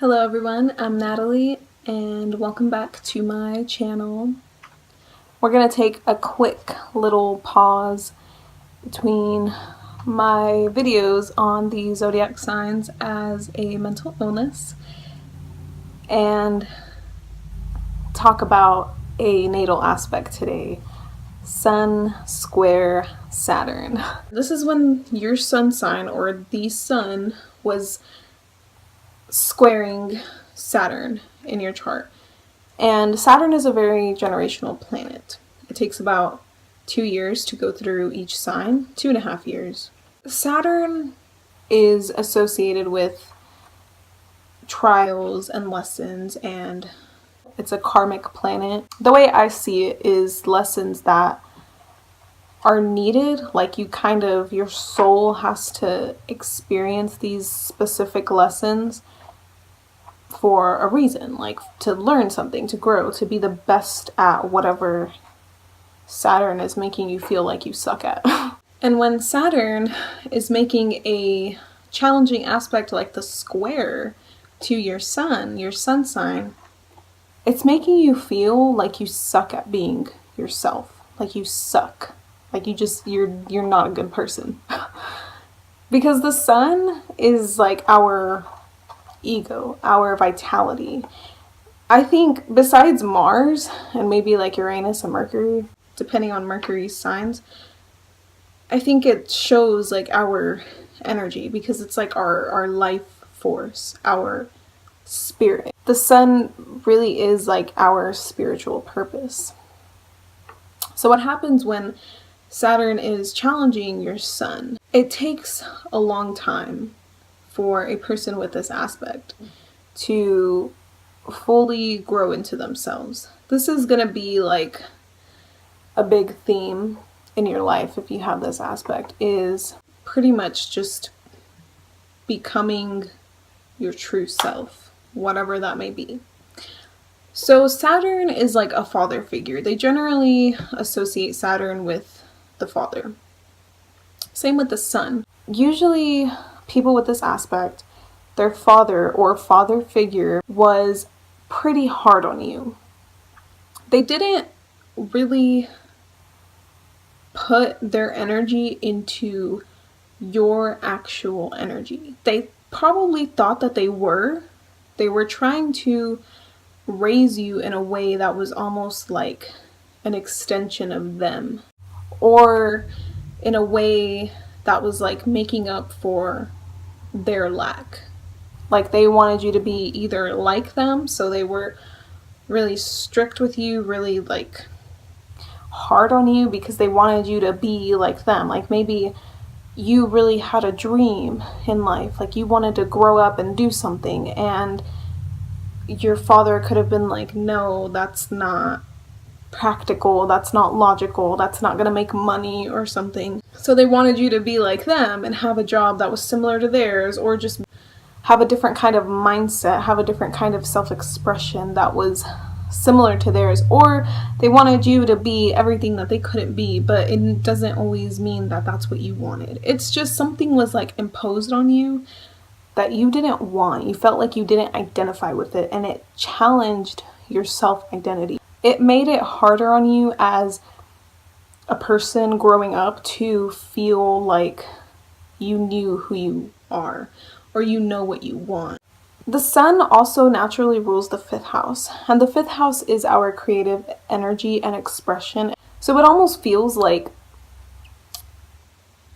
Hello everyone, I'm Natalie and welcome back to my channel. We're going to take a quick little pause between my videos on the zodiac signs as a mental illness and talk about a natal aspect today. Sun square Saturn. This is when your sun sign or the sun was squaring Saturn in your chart. And Saturn is a very generational planet. It takes about 2 years to go through each sign, 2.5 years. Saturn is associated with trials and lessons, and it's a karmic planet. The way I see it is lessons that are needed, like your soul has to experience these specific lessons for a reason, like to learn something, to grow, to be the best at whatever Saturn is making you feel like you suck at. And when Saturn is making a challenging aspect like the square to your sun sign, it's making you feel like you suck at being yourself, like you suck, like you're not a good person. Because the sun is like our ego, our vitality. I think besides Mars and maybe like Uranus and Mercury, depending on Mercury's signs, I think it shows like our energy because it's like our life force, our spirit. The sun really is like our spiritual purpose. So what happens when Saturn is challenging your sun? It takes a long time for a person with this aspect to fully grow into themselves. This is going to be like a big theme in your life if you have this aspect, is pretty much just becoming your true self, whatever that may be. So Saturn is like a father figure. They generally associate Saturn with the father. Same with the sun. Usually people with this aspect, their father or father figure was pretty hard on you. They didn't really put their energy into your actual energy. They probably thought that they were trying to raise you in a way that was almost like an extension of them, or in a way that was like making up for their lack. Like they wanted you to be either like them, so they were really strict with you, really like hard on you because they wanted you to be like them. Like maybe you really had a dream in life, like you wanted to grow up and do something, and your father could have been like, no, that's not practical, that's not logical, that's not gonna make money or something. So they wanted you to be like them and have a job that was similar to theirs, or just have a different kind of mindset, have a different kind of self-expression that was similar to theirs, or they wanted you to be everything that they couldn't be, but it doesn't always mean that that's what you wanted. It's just something was like imposed on you that you didn't want. You felt like you didn't identify with it, and it challenged your self-identity. It made it harder on you as a person growing up to feel like you knew who you are, or you know what you want. The sun also naturally rules the 5th house, and the 5th house is our creative energy and expression. So it almost feels like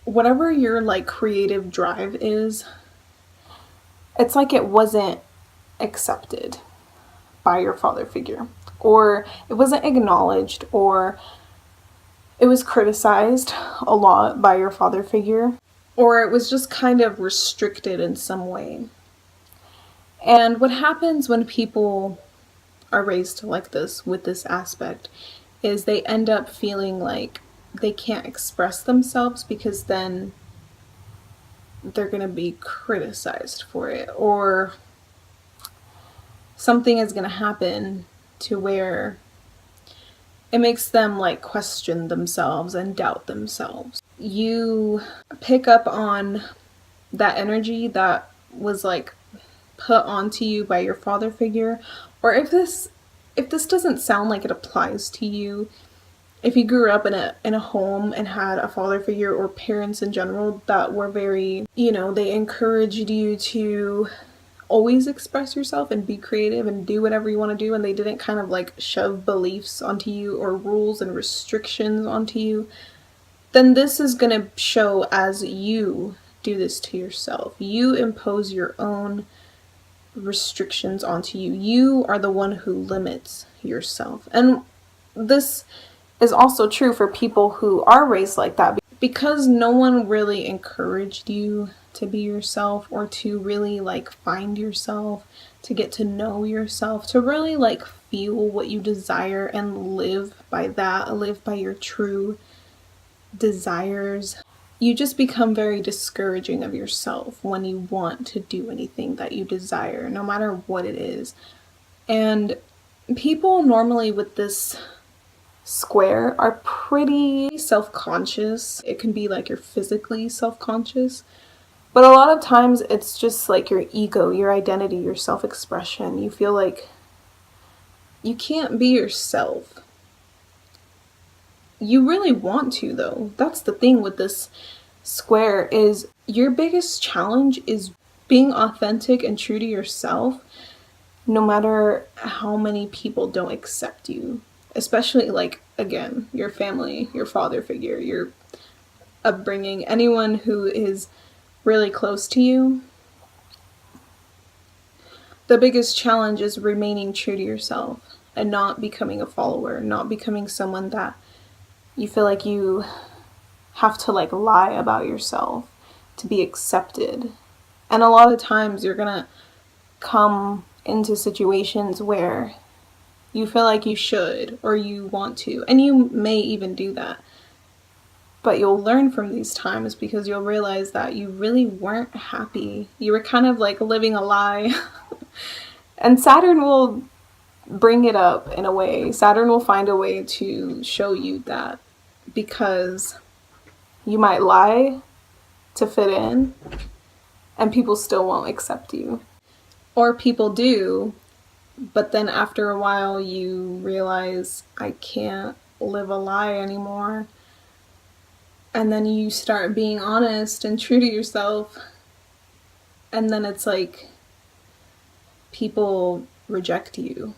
whatever your like creative drive is, it's like it wasn't accepted by your father figure, or it wasn't acknowledged, or it was criticized a lot by your father figure, or it was just kind of restricted in some way. And what happens when people are raised like this with this aspect is they end up feeling like they can't express themselves because then they're going to be criticized for it, or something is going to happen to where it makes them like question themselves and doubt themselves. You pick up on that energy that was like put onto you by your father figure, or if this doesn't sound like it applies to you, if you grew up in a home and had a father figure or parents in general that were very, they encouraged you to always express yourself and be creative and do whatever you want to do, and they didn't kind of like shove beliefs onto you or rules and restrictions onto you, then this is going to show as you do this to yourself. You impose your own restrictions onto you. You are the one who limits yourself. And this is also true for people who are raised like that, because no one really encouraged you to be yourself, or to really like find yourself, to get to know yourself, to really like feel what you desire and live by that, live by your true desires. You just become very discouraging of yourself when you want to do anything that you desire, no matter what it is. And people normally with this square are pretty self-conscious. It can be like you're physically self-conscious, but a lot of times it's just like your ego, your identity, your self-expression. You feel like you can't be yourself. You really want to, though. That's the thing with this square, is your biggest challenge is being authentic and true to yourself, no matter how many people don't accept you. Especially, like, again, your family, your father figure, your upbringing, anyone who is really close to you. The biggest challenge is remaining true to yourself and not becoming a follower, not becoming someone that you feel like you have to like lie about yourself to be accepted. And a lot of times you're gonna come into situations where you feel like you should or you want to, and you may even do that. But you'll learn from these times, because you'll realize that you really weren't happy. You were kind of like living a lie. And Saturn will bring it up in a way. Saturn will find a way to show you that, because you might lie to fit in and people still won't accept you. Or people do, but then after a while you realize, I can't live a lie anymore. And then you start being honest and true to yourself. And then it's like people reject you.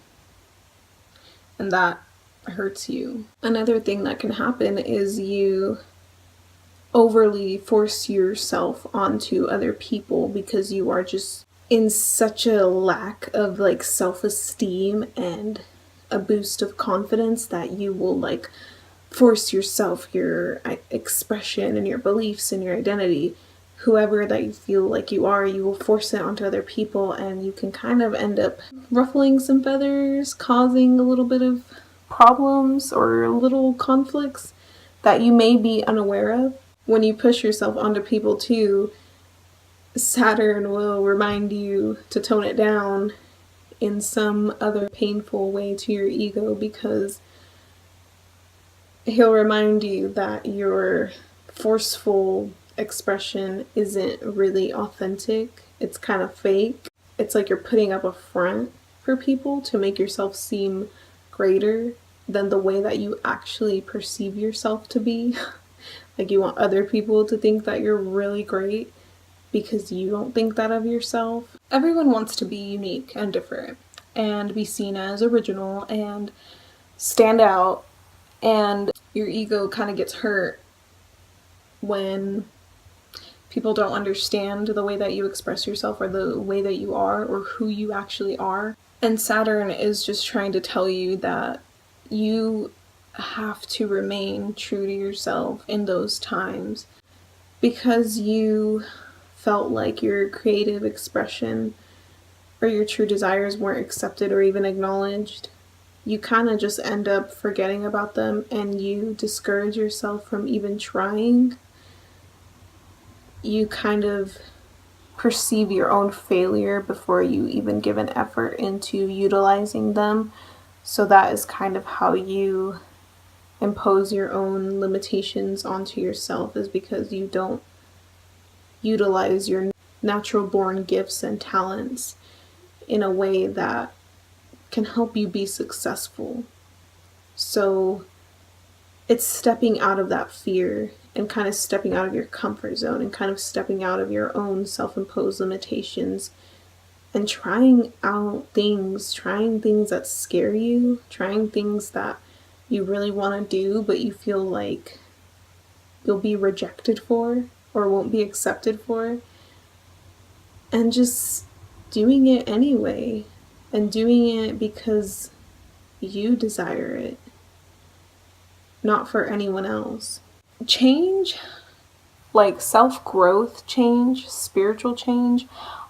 And that hurts you. Another thing that can happen is you overly force yourself onto other people, because you are just in such a lack of like self-esteem and a boost of confidence that you will like force yourself, your expression and your beliefs and your identity, whoever that you feel like you are, you will force it onto other people, and you can kind of end up ruffling some feathers, causing a little bit of problems or little conflicts that you may be unaware of. When you push yourself onto people too, Saturn will remind you to tone it down in some other painful way to your ego, because he'll remind you that your forceful expression isn't really authentic. It's kind of fake. It's like you're putting up a front for people to make yourself seem greater than the way that you actually perceive yourself to be. Like you want other people to think that you're really great because you don't think that of yourself. Everyone wants to be unique and different and be seen as original and stand out, and your ego kind of gets hurt when people don't understand the way that you express yourself or the way that you are or who you actually are. And Saturn is just trying to tell you that you have to remain true to yourself in those times, because you felt like your creative expression or your true desires weren't accepted or even acknowledged. You kind of just end up forgetting about them, and you discourage yourself from even trying. You kind of perceive your own failure before you even give an effort into utilizing them. So that is kind of how you impose your own limitations onto yourself, is because you don't utilize your natural born gifts and talents in a way that can help you be successful. So it's stepping out of that fear and kind of stepping out of your comfort zone and kind of stepping out of your own self-imposed limitations and trying things that scare you, trying things that you really want to do but you feel like you'll be rejected for or won't be accepted for, and just doing it anyway, and doing it because you desire it, not for anyone else. Change, like self-growth change, spiritual change,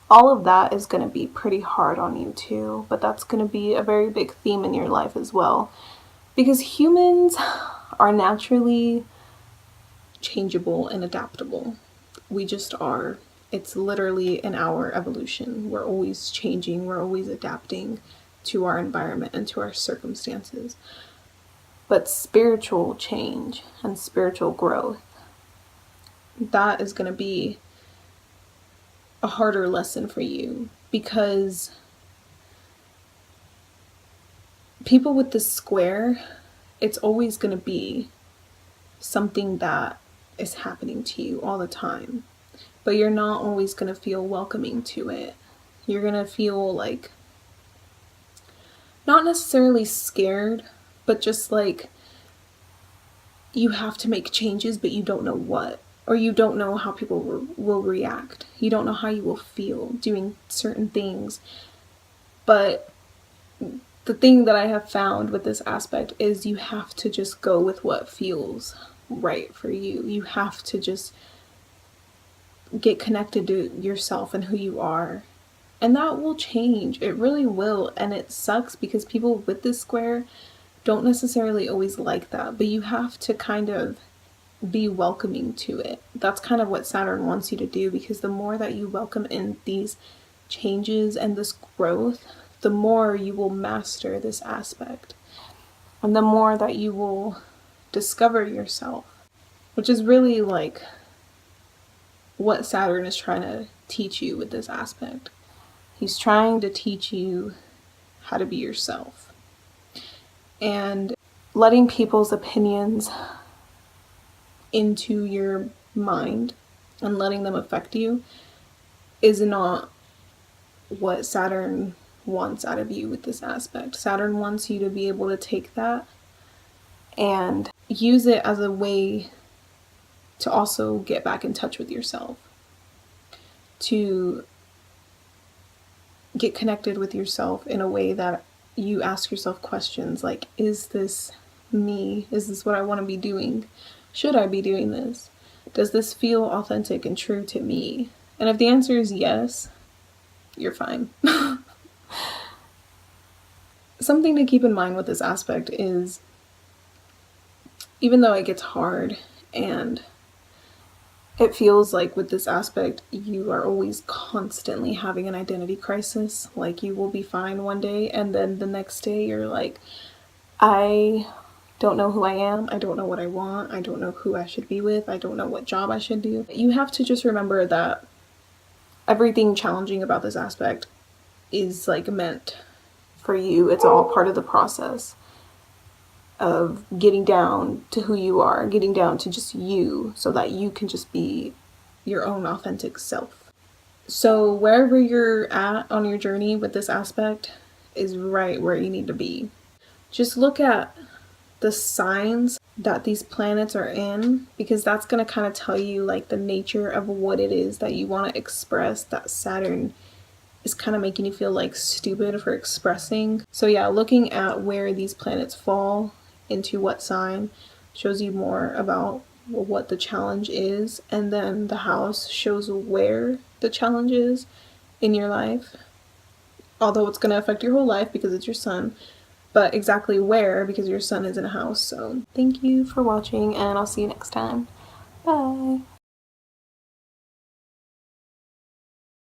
all of that is going to be pretty hard on you too, but that's going to be a very big theme in your life as well, because humans are naturally changeable and adaptable. We just are. It's literally in our evolution. We're always changing, we're always adapting to our environment and to our circumstances. But spiritual change and spiritual growth, that is going to be a harder lesson for you, because people with the square, it's always going to be something that is happening to you all the time, but you're not always going to feel welcoming to it. You're going to feel like not necessarily scared, but just like you have to make changes, but you don't know what, or you don't know how people will react. You don't know how you will feel doing certain things. But the thing that I have found with this aspect is you have to just go with what feels right for you. You have to just get connected to yourself and who you are. And that will change. It really will. And it sucks because people with this square don't necessarily always like that. But you have to kind of be welcoming to it. That's kind of what Saturn wants you to do, because the more that you welcome in these changes and this growth, the more you will master this aspect. And the more that you will discover yourself, which is really like what Saturn is trying to teach you with this aspect. He's trying to teach you how to be yourself. And letting people's opinions into your mind and letting them affect you is not what Saturn wants out of you with this aspect. Saturn wants you to be able to take that and use it as a way to also get back in touch with yourself, to get connected with yourself in a way that you ask yourself questions like, is this me? Is this what I want to be doing? Should I be doing this? Does this feel authentic and true to me? And if the answer is yes, you're fine. Something to keep in mind with this aspect is, even though it gets hard and it feels like with this aspect you are always constantly having an identity crisis, like you will be fine one day and then the next day you're like, I don't know who I am, I don't know what I want, I don't know who I should be with, I don't know what job I should do. You have to just remember that everything challenging about this aspect is like meant for you. It's all part of the process of getting down to who you are, getting down to just you, so that you can just be your own authentic self. So wherever you're at on your journey with this aspect is right where you need to be. Just look at the signs that these planets are in, because that's going to kind of tell you like the nature of what it is that you want to express, that Saturn is kind of making you feel like stupid for expressing. So yeah, looking at where these planets fall into what sign shows you more about what the challenge is, and then the house shows where the challenge is in your life, although it's going to affect your whole life because it's your sun, but exactly where, because your sun is in a house. So thank you for watching, and I'll see you next time. Bye.